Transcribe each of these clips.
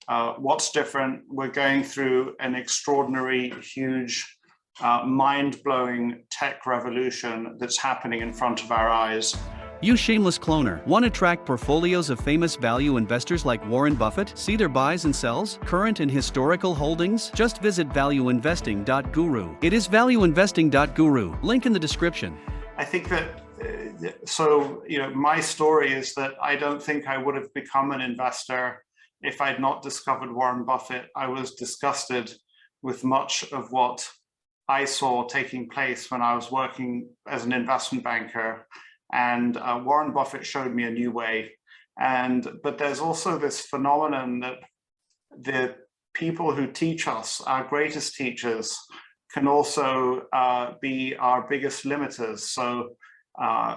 What's different? We're going through an extraordinary, huge, mind-blowing tech revolution that's happening in front of our eyes. You shameless cloner. Want to track portfolios of famous value investors like Warren Buffett? See their buys and sells, current and historical holdings? Just visit valueinvesting.guru. It is valueinvesting.guru. Link in the description. I think that, my story is that I don't think I would have become an investor if I'd not discovered Warren Buffett. I was disgusted with much of what I saw taking place when I was working as an investment banker. And Warren Buffett showed me a new way. But there's also this phenomenon that the people who teach us, our greatest teachers, can also be our biggest limiters. So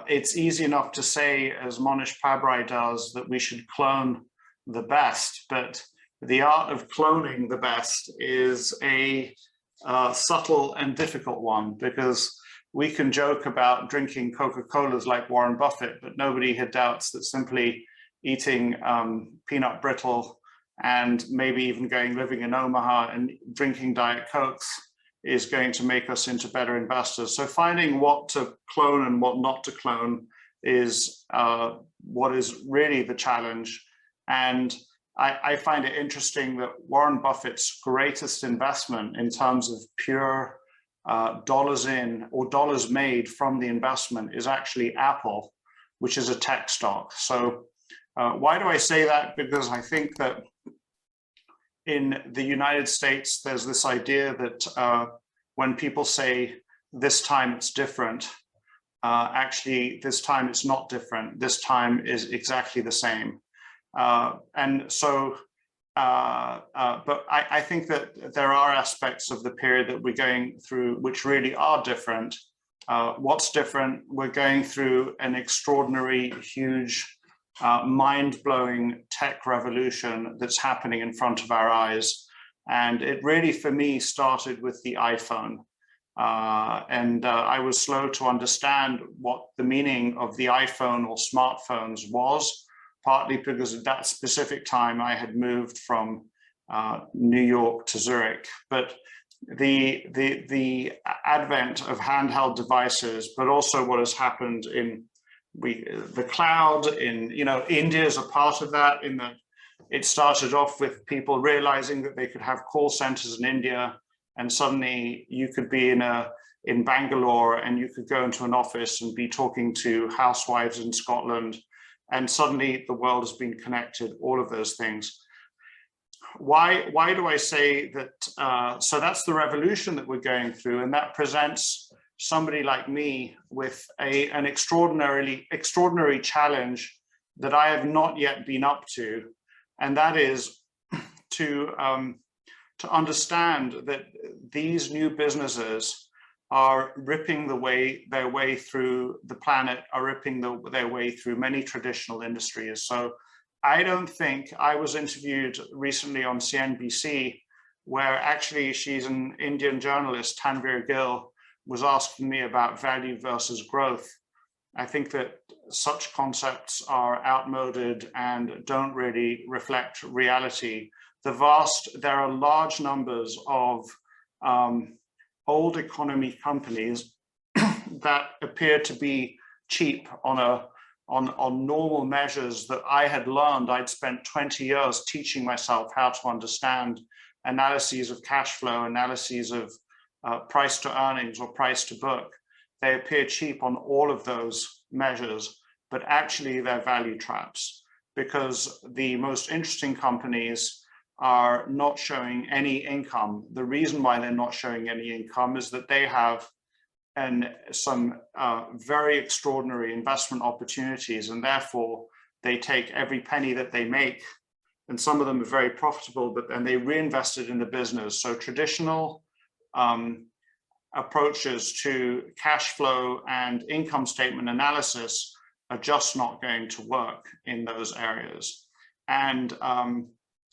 it's easy enough to say, as Monish Pabrai does, that we should clone the best, but the art of cloning the best is a subtle and difficult one, because we can joke about drinking Coca-Colas like Warren Buffett, but nobody here doubts that simply eating peanut brittle and maybe even living in Omaha and drinking Diet Cokes is going to make us into better investors. So finding what to clone and what not to clone is what is really the challenge. And I find it interesting that Warren Buffett's greatest investment in terms of pure dollars in or dollars made from the investment is actually Apple, which is a tech stock. So why do I say that? Because I think that in the United States, there's this idea that when people say this time it's different, actually this time it's not different. This time is exactly the same. But I think that there are aspects of the period that we're going through which really are different. What's different? We're going through an extraordinary, huge, mind-blowing tech revolution that's happening in front of our eyes. And it really, for me, started with the iPhone. I was slow to understand what the meaning of the iPhone or smartphones was, partly because at that specific time I had moved from New York to Zurich. But the advent of handheld devices, but also what has happened in the cloud, India is a part of that, in that it started off with people realizing that they could have call centers in India, and suddenly you could be in Bangalore and you could go into an office and be talking to housewives in Scotland, and suddenly the world has been connected, all of those things. Why do I say that? So that's the revolution that we're going through, and that presents somebody like me with an extraordinary challenge that I have not yet been up to, and that is to understand that these new businesses are ripping their way through the planet, are ripping their way through many traditional industries. So I don't think, I was interviewed recently on CNBC, where actually she's an Indian journalist, Tanvir Gill, was asking me about value versus growth. I think that such concepts are outmoded and don't really reflect reality. There are large numbers of old economy companies that appear to be cheap on normal measures that I had learned. I'd spent 20 years teaching myself how to understand analyses of cash flow, analyses of price to earnings or price to book. They appear cheap on all of those measures, but actually they're value traps, because the most interesting companies are not showing any income. The reason why they're not showing any income is that they have some very extraordinary investment opportunities, and therefore they take every penny that they make, and some of them are very profitable, but then they reinvest it in the business. So traditional approaches to cash flow and income statement analysis are just not going to work in those areas. And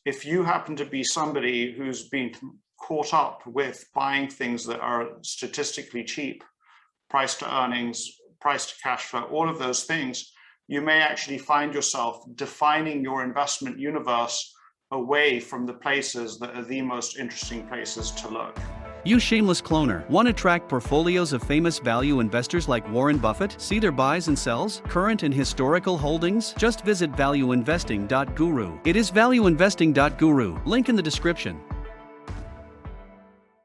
if you happen to be somebody who's been caught up with buying things that are statistically cheap, price to earnings, price to cash flow, all of those things, you may actually find yourself defining your investment universe away from the places that are the most interesting places to look. You shameless cloner. Want to track portfolios of famous value investors like Warren Buffett? See their buys and sells, current and historical holdings? Just visit valueinvesting.guru. It is valueinvesting.guru. Link in the description.